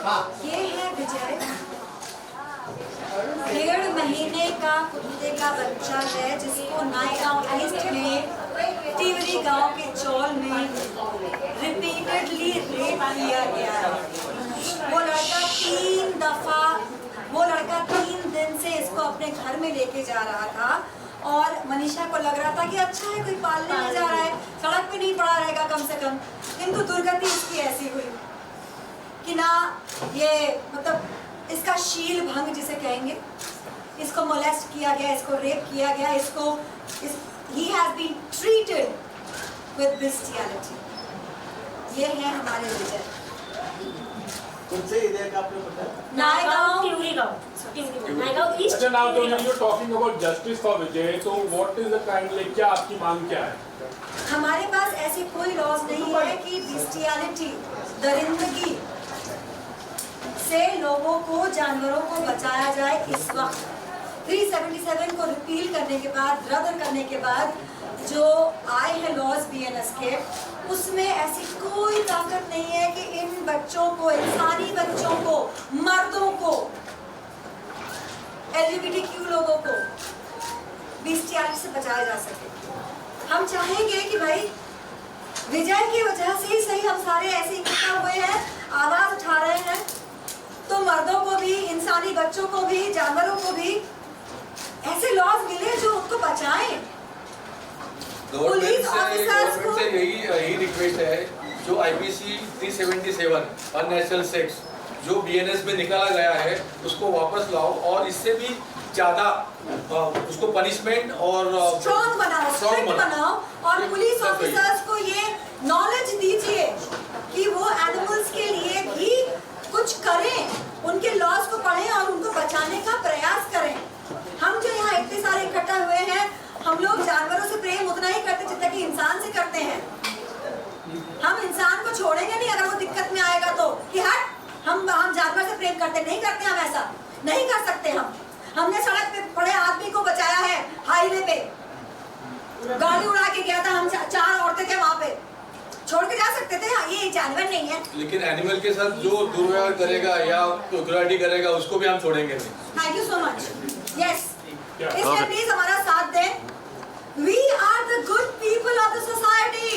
ये है विजय, 1.5 महीने का कुत्ते का बच्चा है जिसको नायगांव ईस्ट में टिवरी गांव के चौल में रिपीटेडली रेप किया गया है। वो लड़का 3 दिन से इसको अपने घर में लेके जा रहा था और मनीषा को लग रहा था कि अच्छा है कोई पालने में जा रहा है, सड़क पे नहीं पड़ा रहेगा कम से कम। किंतु दुर्गति इसकी ऐसी हुई कि ना ये मतलब इसका शील भंग जिसे कहेंगे, इसको मोलेस्ट किया गया, इसको रेप किया गया, he has been treated with bestiality। ये है हमारे विजय। तुमसे इधर का आपने बताया नायगांव अच्छा, now you're talking about justice for Vijay, so what is the kind, like क्या आपकी मांग क्या है? हमारे पास ऐसी कोई लॉज नहीं है कि बेस्टियलिटी, दरिंदगी से लोगों को, जानवरों को बचाया जाए। इस वक्त 377 को रिपील करने के बाद, रद्द करने के बाद जो आए हैं लॉज बीएनएस के, उसमें ऐसी कोई ताकत नहीं है कि इन बच्चों को, इंसानी बच्चों को, मर्दों को, LGBTQ लोगों को बेस्टियलिटी से बचाया जा सके। हम चाहेंगे कि भाई विजय की वजह से ही सही हम सारे ऐसे इकट्ठा हुए हैं, आवाज उठा रहे हैं, तो मर्दों को भी, इंसानी बच्चों को भी, जानवरों को भी ऐसे लॉज मिले जो उनको बचाएं। पुलिस ऑफिसर्स को यही रिक्वेस्ट है, जो IPC 377 अननेचुरल सेक्स जो BNS में निकाला गया है उसको वापस लाओ और इससे भी ज़्यादा उसको पनिशमेंट और स्ट्रॉन्ग बनाओ, स्ट्रिक्ट बनाओ और पुलिस ऑफिसर्स को ये नॉलेज दीजिए कि वो एनिमल्स के लिए भी कुछ करें, उनके लॉज को पढ़ें और उनको बचाने का प्रयास करें। हम जो यहाँ इतने सारे इकट्ठा हुए हैं, हम लोग जानवरों से प्रेम उतना ही करते जितना कि इंसान से करते हैं। हम इंसान को छोड़ेंगे नहीं अगर वो दिक्कत में आएगा तो, कि हट हम जानवर से प्रेम करते नहीं करते, हम ऐसा नहीं कर सकते। हमने सड़क पे पड़े आदमी को बचाया है, हाईवे पे गाड़ी उड़ा के गया था, हम 4 औरतें थे वहाँ पे, छोड़ के जा सकते थे। ये जानवर नहीं है। लेकिन एनिमल के साथ जो दुर्व्यवहार करेगा या क्रूरता करेगा उसको भी हम छोड़ेंगे नहीं। Thank you so much. Yes, इसलिए प्लीज हमारा साथ दें। We are the good people of the society.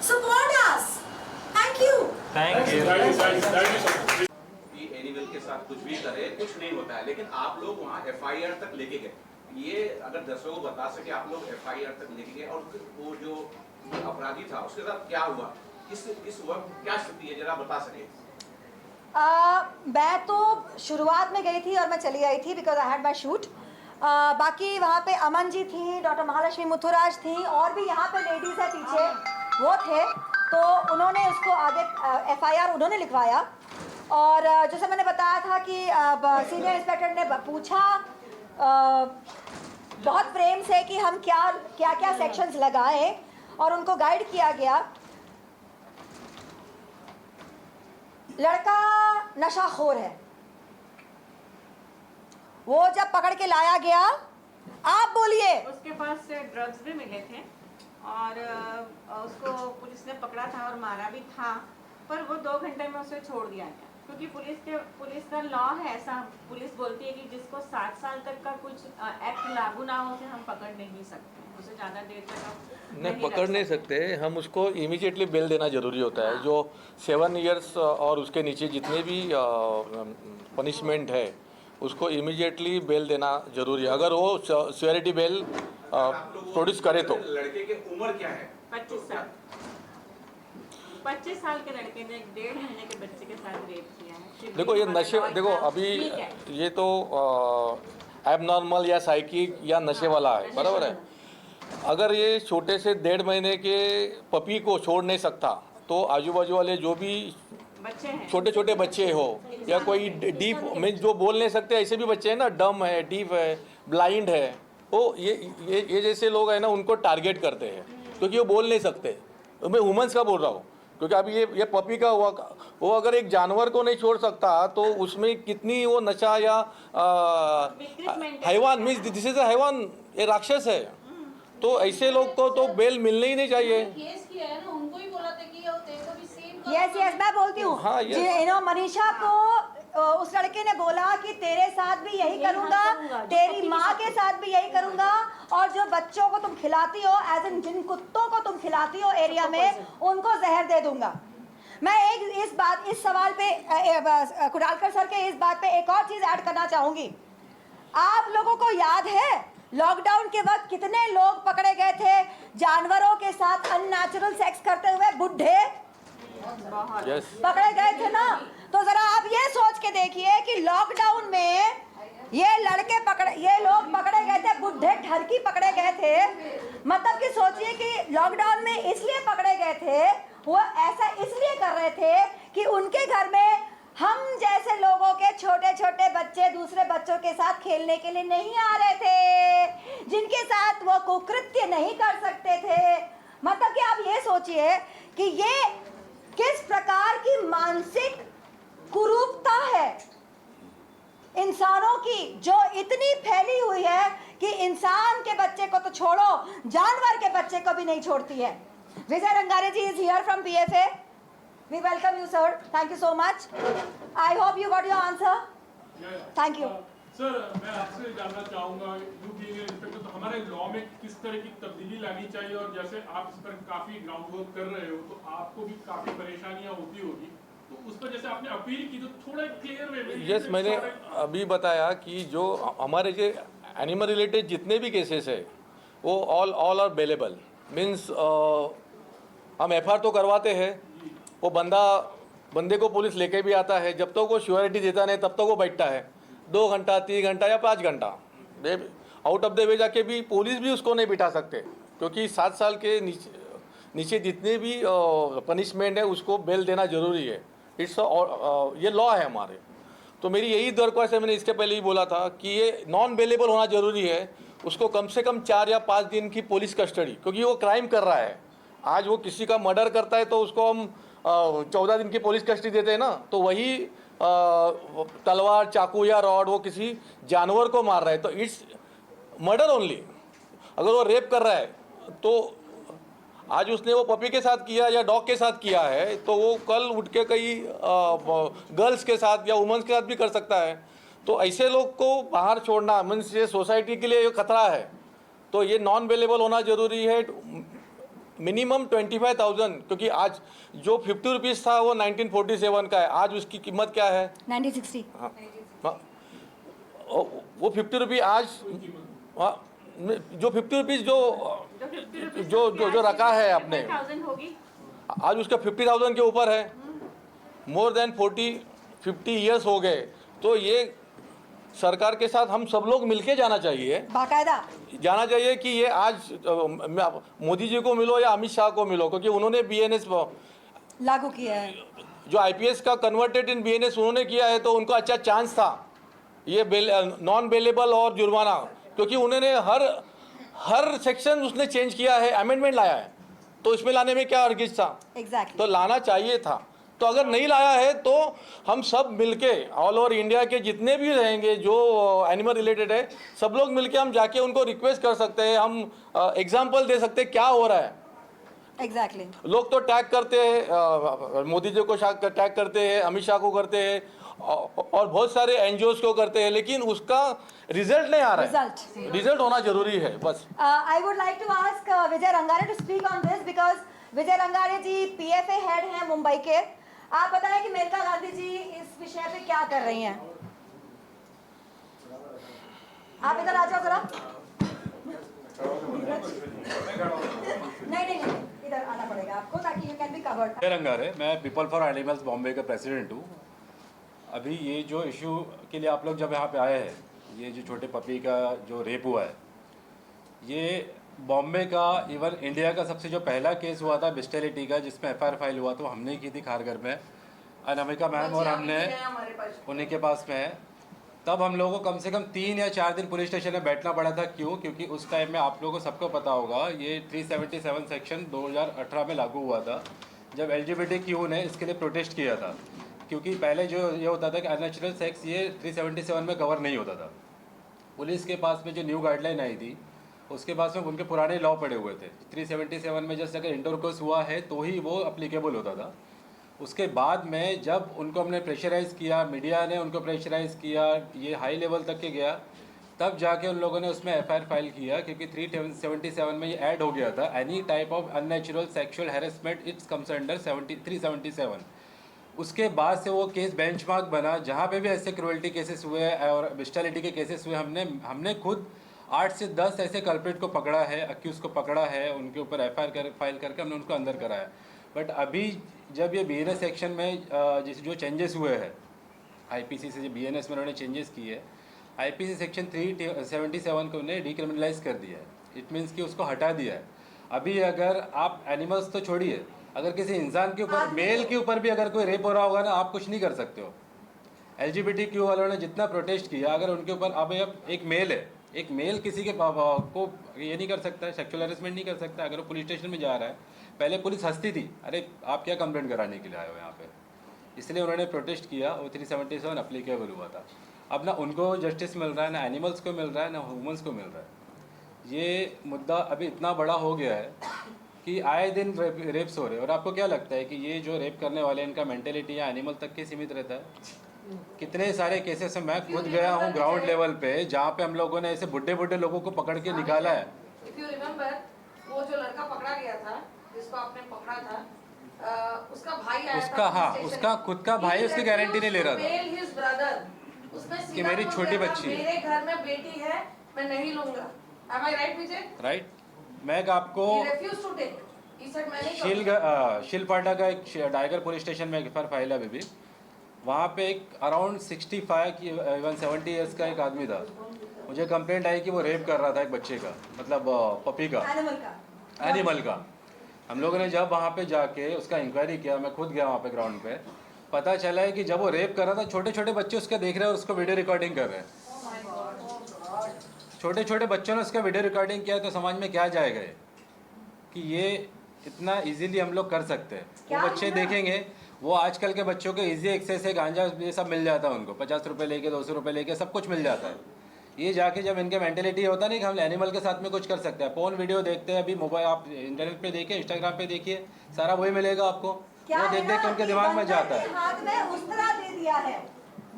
Support us. Thank you. Thank you so much। Animal के साथ कुछ भी करे कुछ नहीं होता है, लेकिन आप लोग वहाँ FIR तक लेके गए। ये अगर दर्शकों को बता सके, आप लोग FIR तक लेके गए और वो जो अपराधी था उसके साथ क्या हुआ, इस वक्त क्या स्थिति है, जरा बता सके। मैं तो शुरुआत में गई थी और मैं चली आई थी because I had my shoot. बाकी वहाँ पे अमन जी थी, डॉक्टर महालक्ष्मी मुथुराज थी और भी यहाँ पे लेडीज़ है पीछे, वो थे, तो उन्होंने उसको आगे FIR उन्होंने लिखवाया। और जैसे मैंने बताया था कि सीनियर इंस्पेक्टर ने पूछा बहुत प्रेम से कि हम क्या सेक्शंस लगाएं और उनको गाइड किया गया। लड़का नशाखोर है, वो जब पकड़ के लाया गया, आप बोलिए। उसके पास से ड्रग्स भी मिले थे और उसको पुलिस ने पकड़ा था और मारा भी था, पर वो 2 घंटे में उसे छोड़ दिया गया क्योंकि पुलिस का लॉ है ऐसा। पुलिस बोलती है कि जिसको 7 साल तक का कुछ एक्ट लागू ना हो उसे हम पकड़ नहीं सकते, उसे ज़्यादा देर तक नहीं पकड़ नहीं सकते, हम उसको इमीडिएटली बेल देना जरूरी होता है। जो 7 इयर्स और उसके नीचे जितने भी पनिशमेंट है उसको इमीडिएटली बेल देना जरूरी है, अगर वो सिक्योरिटी बेल प्रोड्यूस करे तो। लड़के की उम्र क्या है? 25 साल। 25 साल के लड़के ने 1.5 महीने के बच्चे के साथ रेप किया है। देखो ये नशे, देखो अभी ये तो एबनॉर्मल या साइकिक या नशे वाला है, बराबर है। अगर ये छोटे से 1.5 महीने के पपी को छोड़ नहीं सकता तो आजू बाजू वाले जो भी छोटे छोटे बच्चे हो या कोई डीप में जो बोल नहीं सकते ऐसे भी बच्चे हैं ना, डम है, डीप है, ब्लाइंड है, वो ये जैसे लोग हैं ना उनको टारगेट करते हैं क्योंकि वो बोल नहीं सकते। मैं ह्यूमंस का बोल रहा हूँ क्योंकि अभी ये पपी का हुआ, वो अगर एक जानवर को नहीं छोड़ सकता तो उसमें कितनी वो नशा या हैवान मीन्स दिस इज अ हैवान, ये राक्षस है, तो ऐसे लोग को तो बेल मिलने ही नहीं चाहिए। केस किया है ना, उनको ही बोला था कि तेरे को भी सेम यस यस मैं बोलती हूँ। हाँ, yes. मनीषा को उस लड़के ने बोला कि तेरे साथ भी यही करूंगा, तेरी माँ के साथ भी यही करूंगा, और जो बच्चों को तुम खिलाती हो, एज इन जिन कुत्तों को तुम खिलाती हो एरिया में, उनको जहर दे दूंगा। मैं इस सवाल पे कुडालकर सर के इस बात पे एक और चीज ऐड करना चाहूंगी। आप लोगों को याद है लॉकडाउन के वक्त कितने लोग पकड़े गए थे जानवरों के साथ अननेचुरल सेक्स करते हुए? बुढ़े पकड़े गए थे ना। तो जरा आप ये सोच के देखिए कि लॉकडाउन में ये लोग पकड़े गए थे, बुढ़े ठरकी पकड़े गए थे। मतलब कि सोचिए कि लॉकडाउन में इसलिए पकड़े गए थे, वो ऐसा इसलिए कर रहे थे कि उनके घर में हम जैसे लोगों के छोटे छोटे बच्चे दूसरे बच्चों के साथ खेलने के लिए नहीं आ रहे थे, जिनके साथ वो कुकृत्य नहीं कर सकते थे। मतलब कि आप ये सोचिए कि ये किस प्रकार की मानसिक कुरूपता है इंसानों की, जो इतनी फैली हुई है कि इंसान के बच्चे को तो छोड़ो, जानवर के बच्चे को भी नहीं छोड़ती है। Vijay Rangare ji is here from PFA. We welcome you, sir. Thank you so much. I hope you got your answer. Thank you. Sir मैं आपसे जानना चाहूँगा, यू बीइंग एन इंस्पेक्टर, तो हमारे लॉ में किस तरह की तब्दीली लानी चाहिए? और जैसे आप इस पर काफ़ी ग्राउंड वर्क कर रहे हो तो आपको भी काफ़ी परेशानियाँ होती होगी, तो उस पर जैसे आपने अपील की तो थोड़ा क्लियर वे में। यस, मैंने अभी बताया कि जो हमारे जो एनिमल रिलेटेड जितने भी केसेस है वो ऑल आर बेलेबल। मीन्स हम FIR तो करवाते हैं, वो बंदे को पुलिस लेके भी आता है, जब तक वो श्योरिटी देता नहीं तब तक वो बैठता है 2 घंटा 3 घंटा या 5 घंटा। आउट ऑफ द वे जाके भी पुलिस भी उसको नहीं बिठा सकते, क्योंकि 7 साल के नीचे जितने भी पनिशमेंट है उसको बेल देना ज़रूरी है। ये लॉ है हमारे। तो मेरी यही दरख्वास्त है, मैंने इसके पहले ही बोला था कि ये नॉन बेलेबल होना ज़रूरी है। उसको कम से कम 4 या 5 दिन की पुलिस कस्टडी, क्योंकि वो क्राइम कर रहा है। आज वो किसी का मर्डर करता है तो उसको हम 14 दिन की पुलिस कस्टडी देते हैं ना, तो वही तलवार चाकू या रॉड वो किसी जानवर को मार रहा है तो इट्स मर्डर ओनली। अगर वो रेप कर रहा है तो आज उसने वो पपी के साथ किया या डॉग के साथ किया है, तो वो कल उठ के कई गर्ल्स के साथ या वुमेन्स के साथ भी कर सकता है। तो ऐसे लोग को बाहर छोड़ना मीन्स ये सोसाइटी के लिए खतरा है। तो ये नॉन अवेलेबल होना ज़रूरी है। मिनिमम 25,000, क्योंकि आज जो 50 रुपीज़ था वो 1947 का है, आज उसकी कीमत क्या है? 1960। हाँ, वो 50 रुपये आज, हाँ, जो 50 रुपीज़ जो रखा है आपने, आज उसका 50,000 के ऊपर है। मोर देन 40-50 ईयर्स हो गए। तो ये सरकार के साथ हम सब लोग मिलके जाना चाहिए, बाकायदा जाना चाहिए कि ये आज मोदी जी को मिलो या अमित शाह को मिलो, क्योंकि उन्होंने BNS लागू किया है। जो IPS का कन्वर्टेड इन BNS उन्होंने किया है, तो उनको अच्छा चांस था ये नॉन बेलेबल और जुर्माना, क्योंकि उन्होंने हर सेक्शन उसने चेंज किया है, अमेंडमेंट लाया है। तो इसमें लाने में क्या हरगिज था? Exactly. तो लाना चाहिए था। तो अगर नहीं लाया है तो हम सब मिलके ऑल ओवर इंडिया के जितने भी रहेंगे जो एनिमल रिलेटेड है, सब लोग मिलके हम जाके उनको रिक्वेस्ट कर सकते हैं, हम एग्जांपल दे सकते हैं क्या हो रहा है। Exactly. लोग तो टैग करते हैं, मोदी जी को टैग करते हैं, अमित शाह को करते हैं और बहुत सारे NGOs को करते हैं, लेकिन उसका रिजल्ट नहीं आ रहा है। रिजल्ट होना जरूरी है बस। I would like to ask Vijay Rangare to speak on this because Vijay Rangare ji PFA head हैं मुंबई के। आप बताएं कि मेनका गांधी जी इस विषय पे क्या कर रही हैं? आप इधर आ जाओ जरा। नहीं, इधर आना पड़ेगा आपको ताकि यू कैन बी कवर्ड। विजय रंगारे, मैं पीपल फॉर एनिमल्स बॉम्बे का प्रेसिडेंट हूँ। अभी ये जो इशू के लिए आप लोग जब यहाँ पे आए हैं, ये जो छोटे पपी का जो रेप हुआ है, ये बॉम्बे का इवन इंडिया का सबसे जो पहला केस हुआ था बिस्टेलिटी का, जिसमें FIR फाइल हुआ तो हमने की थी खारघर में, अनामिका मैम और हमने उन्हीं के पास में है। तब हम लोगों को कम से कम 3 या 4 दिन पुलिस स्टेशन में बैठना पड़ा था। क्यों? क्योंकि उस टाइम में आप लोगों को सबको पता होगा ये 377 सेक्शन 2018 में लागू हुआ था, जब LGBTQ ने इसके लिए प्रोटेस्ट किया था। क्योंकि पहले जो ये होता था कि अननेचुरल सेक्स ये 377 में कवर नहीं होता था। पुलिस के पास में जो न्यू गाइडलाइन आई थी उसके पास में उनके पुराने लॉ पड़े हुए थे। 377 में जैसे अगर इंटरकोर्स हुआ है तो ही वो अप्लीकेबल होता था। उसके बाद में जब उनको हमने प्रेशराइज़ किया, मीडिया ने उनको प्रेशराइज़ किया, ये हाई लेवल तक के गया, तब जाके उन लोगों ने उसमें एफआईआर फाइल किया, क्योंकि 377 में ये ऐड हो गया था, any type of unnatural sexual harassment it's comes under 377। उसके बाद से वो केस बेंचमार्क बना, जहाँ पे भी ऐसे क्रुएल्टी केसेस हुए और बिस्टैलिटी के केसेस हुए, हमने खुद 8 से 10 ऐसे कल्प्रिट को पकड़ा है, अक्यूज़ को पकड़ा है, उनके ऊपर एफआईआर फाइल करके हमने उनको अंदर कराया। बट अभी जब ये बीएनएस सेक्शन में जैसे जो चेंजेस हुए हैं आईपीसी से, जो बीएनएस में उन्होंने चेंजेस किए हैं, आईपीसी सेक्शन 377 को उन्हें डिक्रिमिनलाइज कर दिया है। इट मीन्स कि उसको हटा दिया है। अभी अगर आप एनिमल्स तो छोड़िए, अगर किसी इंसान के ऊपर, मेल के ऊपर भी अगर कोई रेप हो रहा होगा ना, आप कुछ नहीं कर सकते हो। LGBTQ वालों ने जितना प्रोटेस्ट किया, अगर उनके ऊपर, अब एक मेल है, एक मेल किसी के को ये नहीं कर सकता है, सेक्सुअल हैरेसमेंट नहीं कर सकता। अगर वो पुलिस स्टेशन में जा रहा है, पहले पुलिस हंसती थी, अरे आप क्या कंप्लेंट कराने के लिए आए हो यहाँ पे, इसलिए उन्होंने प्रोटेस्ट किया और 377 अप्लीकेबल हुआ था। अब ना उनको जस्टिस मिल रहा है, ना एनिमल्स को मिल रहा है, ना ह्यूमंस को मिल रहा है। ये मुद्दा अभी इतना बड़ा हो गया है कि आए दिन रेप्स हो रहे हैं। और आपको क्या लगता है कि ये जो रेप करने वाले, इनका मेंटेलिटी या एनिमल तक के सीमित रहता है? कितने सारे केसेस में मैं खुद गया हूँ ग्राउंड लेवल पे, जहाँ पे हम लोगों ने ऐसे बुढ़े लोगों को पकड़ के निकाला है। If you remember, वो जो लड़का पकड़ा गया था, जिसको आपने पकड़ा था, उसका भाई आया उसका, था हाँ, उसका खुद का भाई उसकी गारंटी नहीं ले रहा था his brother, उसने कि सीधा मेरी बोल छोटी दिया था, बच्ची है। मेरे घर में बेटी है, मैं नहीं लूंगा। Am I right, Vijay? Right. मैं आपको He refused to take. He said मैं नहीं करूंगा। शिलपाटा का एक टाइगर पुलिस स्टेशन में एफआईआर फाइल है अभी भी। वहाँ पे एक अराउंड 65 इवन 70 ईयर्स का एक आदमी था। मुझे कंप्लेंट आई कि वो रेप कर रहा था एक बच्चे का, मतलब पपी का, एनिमल का। हम लोगों ने जब वहाँ पे जाके उसका इंक्वायरी किया, मैं खुद गया वहाँ पे ग्राउंड पे, पता चला है कि जब वो रेप कर रहा था, छोटे छोटे बच्चे उसके देख रहे हैं और उसको वीडियो रिकॉर्डिंग कर रहे हैं। छोटे छोटे बच्चों ने उसका वीडियो रिकॉर्डिंग किया, तो समझ में क्या जाएगा ये कि ये इतना इजीली हम लोग कर सकते हैं। वो बच्चे देखेंगे, वो आजकल के बच्चों के इजी एक्सेस है, गांजा ये सब मिल जाता है उनको, 50 रुपये लेके, 200 रुपये लेके सब कुछ मिल जाता है। ये जाके जब इनके मेंटेलिटी होता नहीं कि हम एनिमल के साथ में कुछ कर सकते हैं। पोर्न वीडियो देखते हैं, अभी मोबाइल आप इंटरनेट पे देखिए, इंस्टाग्राम पे देखिए, सारा वही मिलेगा आपको। वो देख देख के उनके दिमाग में जाता है। हाथ में उस्तरा दे दिया है,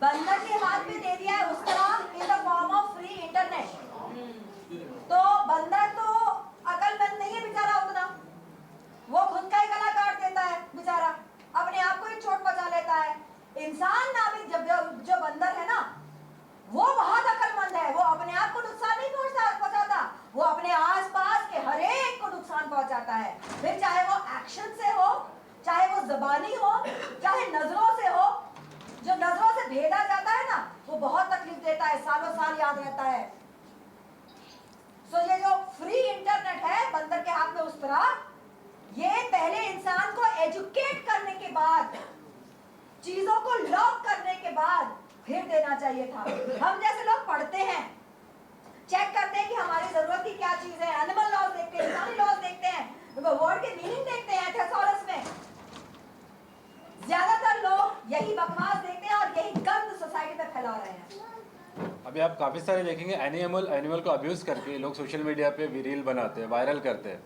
बंदर के हाथ में दे दिया है उस्तरा in the form of free internet. तो बंदर तो अकलमंद नहीं है बेचारा उतना, वो खुद का ही गला काट देता है बेचारा, अपने आप को ही चोट पहुंचा लेता है। इंसान नामिक जब जो बंदर है ना, वो बहुत अकलमंद है, वो अपने आप को नुकसान नहीं पहुंचाता, वो अपने आसपास के हर एक को नुकसान पहुंचाता है। फिर चाहे वो एक्शन से हो, चाहे वो जबानी हो, चाहे नजरों से हो। जो नजरों से भेदा जाता है ना, वो बहुत तकलीफ देता है, सालों साल याद रहता है। सो ये जो फ्री इंटरनेट है, बंदर के हाथ में उस तरह, ये पहले इंसान को एजुकेट करने के बाद, चीजों को लॉक करने के बाद फिर देना चाहिए था। हम जैसे लोग पढ़ते हैं, चेक करते हैं कि हमारी जरूरत की क्या चीज है, एनिमल लॉज देखते हैं, इंसानी लॉज देखते हैं, वर्ड के मीनिंग देखते हैं थेसॉरस में। ज्यादातर लोग यही बकवास देखते हैं और यही गंद सोसाइटी में फैला रहे हैं। अभी आप काफ़ी सारे देखेंगे एनिमल को अब्यूज़ करके लोग सोशल मीडिया पे रील बनाते हैं, वायरल करते हैं।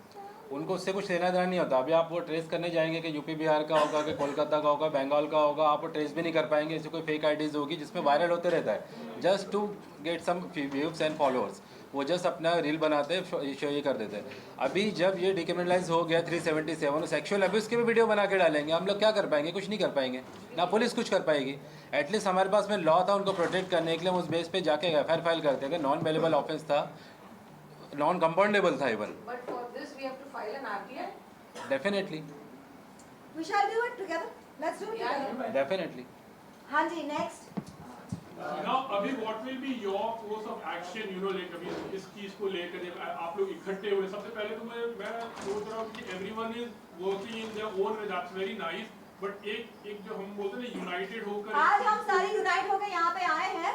उनको उससे कुछ लेना देना नहीं होता। अभी आप वो ट्रेस करने जाएंगे कि यूपी बिहार का होगा, कि कोलकाता का होगा, बंगाल का होगा, आप वो ट्रेस भी नहीं कर पाएंगे। ऐसी कोई फेक आईडीज़ होगी जिसमें वायरल होते रहता है, just to get some views and followers. वो जस्ट अपना रील बनाते हैं, ये कर देते हैं। अभी जब ये डिक्रिमिनलाइज हो गया 377, सेक्सुअल अब्यूज़ के भी वीडियो बना के डालेंगे, हम लोग क्या कर पाएंगे? कुछ नहीं कर पाएंगे, ना पुलिस कुछ कर पाएगी। एटलीस्ट हमारे पास में लॉ था उनको प्रोटेक्ट करने के लिए, हम उस बेस पे जाके एफआईआर फाइल करते थे। नॉन बेलेबल ऑफेंस था, नॉन कंपाउंडेबल था even. But for this we have to file an RTI. Definitely, We shall do it together. Let's do it together. Definitely. हाँ जी, next. Now, अभी what will be your course of action, you know, like अभी इस चीज को लेकर जब आप लोग इकट्ठे हुए, सबसे पहले तो मैं सोच रहा हूँ कि everyone is working in their own way, that's very nice, but एक जो हम बोलते हैं यूनाइटेड होकर, आज हम सारे यूनाइट होकर यहाँ पे आए हैं।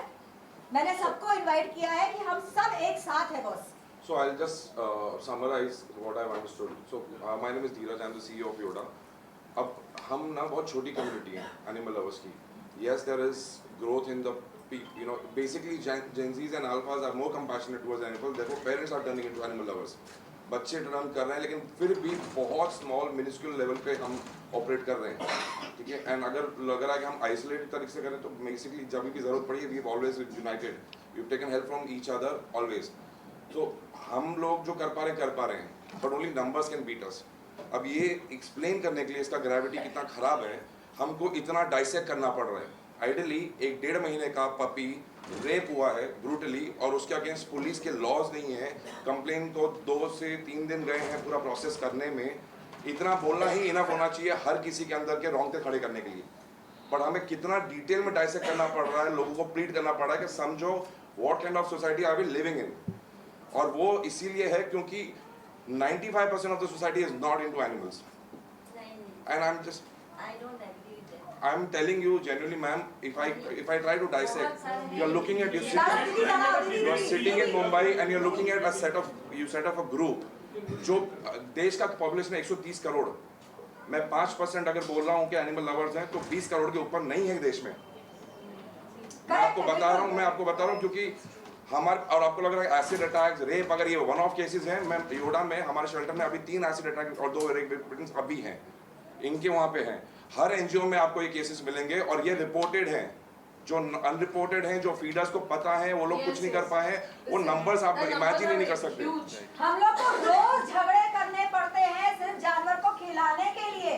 मैंने सबको इनवाइट किया है कि हम सब एक साथ हैं boss. So I'll just summarize what I've understood. So my name is Dheeraj, I'm the CEO of Yoda. अब हम ना बहुत छोटी कम्युनिटी है एनिमल लवर्स की. Yes, there is growth in the you know, basically Gen Zs and Alphas are more compassionate towards animals. Therefore, parents are turning into animal lovers. बच्चे run कर रहे हैं, लेकिन फिर भी बहुत स्मॉल मिनिस्क्यूल लेवल पे हम ऑपरेट कर रहे हैं, ठीक है। एंड अगर लग रहा है कि हम आइसोलेटेड तरीके से करें तो बेसिकली जब भी ज़रूरत पड़ी we have always united, we have taken help from each other always. तो हम लोग जो कर पा रहे हैं, but only numbers can beat us. अब ये एक्सप्लेन करने के लिए इसका ग्रेविटी कितना खराब है, हमको इतना डाइसेक्ट करना पड़ रहा है। आइडियली 1-1.5 महीने का पपी रेप हुआ है ब्रूटली, और उसके अगेंस्ट पुलिस के लॉज नहीं है, कंप्लेन को 2 से 3 दिन गए हैं पूरा प्रोसेस करने में। इतना बोलना ही इनफ होना चाहिए हर किसी के अंदर के रोंगटे खड़े करने के लिए। बट हमें कितना डिटेल में डाइसेक्ट करना पड़ रहा है, लोगों को प्लीड करना पड़ रहा है कि समझो what kind of society are we living in. और वो इसीलिए है क्योंकि 95% of the society is not into animals, and I am telling you genuinely, ma'am, if I try to dissect, you are looking at you are sitting in Mumbai and you are looking at you set up a group जो देश का population 130 crore, मैं 5% अगर बोल रहा हूँ कि animal lovers हैं तो 20 करोड़ के ऊपर नहीं है देश में। मैं आपको बता रहा हूँ क्योंकि हमारे, और आपको लग रहा है एसिड अटैक्स, रेप, अगर ये वन ऑफ केसेस हैं, मैं योडा में हमारे शेल्टर में अभी 3 एसिड अटैक और 2 रेप विक्टिम्स अभी हैं, इनके वहाँ पे हैं। हर एनजीओ में आपको ये केसेस मिलेंगे और ये रिपोर्टेड हैं। जो अनरिपोर्टेड हैं, जो फीडर्स को पता है, वो लोग कुछ नहीं कर पाए हैं, वो नंबर्स आप इमेजिन ही नहीं कर सकते। हम लोग को रोज झगड़े करने पड़ते हैं सिर्फ जानवर को खिलाने के लिए।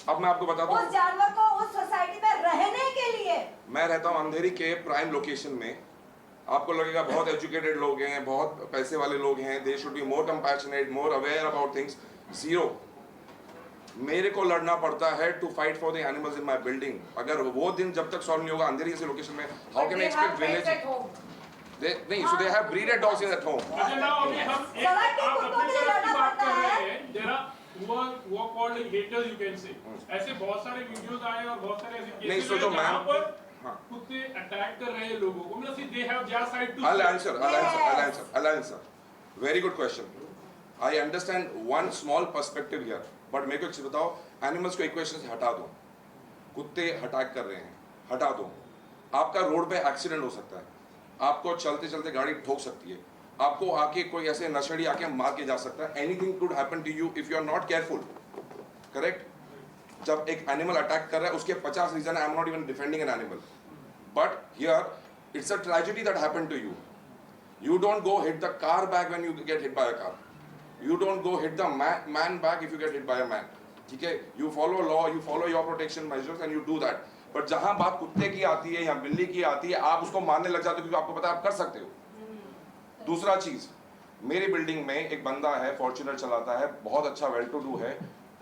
अब मैं आपको बताता हूँ, उस जानवर को उस सोसाइटी में रहने के लिए। मैं रहता हूँ अंधेरी के प्राइम लोकेशन में। आपको लगेगा बहुत एजुकेटेड लोग हैं, बहुत पैसे वाले लोग हैं, they should be more compassionate, more aware about things. Zero. मेरे को लड़ना पड़ता है to fight for the animals in my building. अगर वो दिन जब तक सॉल्व नहीं होगा अंधेरी जैसे लोकेशन में, how can I expect village? नहीं, so they have breeded dogs at home. अच्छा, नाउ अभी हम एक आप अपनी तरफ की बात कर रहे हैं, देयर आर वो called haters you can say, ऐसे बहुत सारे वीडियोस आए और बहुत सारे ऐसे केसेस नहीं, सो जो जहां मैम पर कुत्ते अटैक कर रहे हैं लोगों को, मतलब see they have their side too. I'll answer. Very good question. I understand one small perspective here. But मेरे को एक चीज बताओ, एनिमल्स को इक्वेशन से हटा दो, कुत्ते अटैक कर रहे हैं, हटा दो, आपका रोड पे एक्सीडेंट हो सकता है, आपको चलते चलते गाड़ी ठोक सकती है, आपको आके कोई ऐसे नशेड़ी आके मार के जा सकता है। Anything could happen to you if you are not careful, correct? जब एक एनिमल अटैक कर रहा है उसके 50 रीजन है, I am not even defending an animal, but here it's a tragedy that happened to you. You don't go hit the car back when you get hit by a car. You don't go hit the man back if you get hit by a man. ठीक है? You follow law, you follow your protection measures and you do that. But जहाँ बात कुत्ते की आती है या बिल्ली की आती है, आप उसको मारने लग जाते हो क्योंकि आपको पता है आप कर सकते हो। दूसरा चीज, मेरी बिल्डिंग में एक बंदा है, फॉर्च्यूनर चलाता है, बहुत अच्छा वेल टू डू है,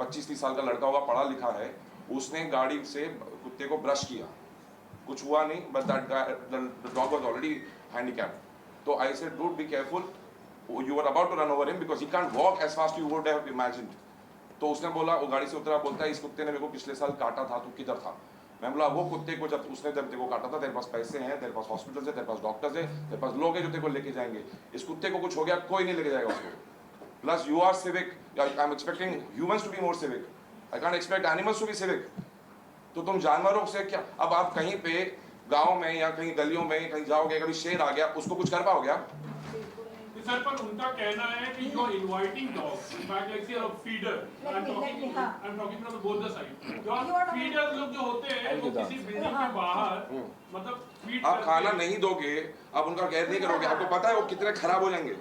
25-30 साल का लड़का होगा, पढ़ा लिखा है। उसने गाड़ी से कुत्ते को ब्रश किया, कुछ हुआ नहीं, but the dog was already handicapped. So I said, dude, be careful. You were about to run over him because he can't walk as fast you would have imagined. तो उसने बोला, वो गाड़ी से उतरा, बोलता है इस कुत्ते ने मेरे को पिछले साल काटा था, तू किधर था? मैं बोला वो कुत्ते को जब तेरे को काटा था, तेरे पास पैसे हैं, तेरे पास हॉस्पिटल है, तेरे पास डॉक्टर्स है, तेरे पास लोग हैं जो तेरे को लेके जाएंगे। इस कुत्ते को कुछ हो गया, कोई नहीं लेके जाएगा उसको। Plus you are civic, I am expecting humans to be more civic, I can't expect animals to be civic. तो तुम जानवरों से क्या, अब आप कहीं पे गांव में या कहीं गलियों में कहीं जाओगे, कभी शेर आ गया, उसको कुछ कर पाओगे आप? सर, पर उनका कहना है कि you are inviting dogs, in fact like से feeder, I am talking from both the side. जो फीडर्स लोग जो होते हैं वो किसी बिल्डिंग के बाहर मतलब फीड, आप खाना नहीं दोगे, आप उनका केयर नहीं करोगे, आपको पता है वो कितने खराब हो जाएंगे।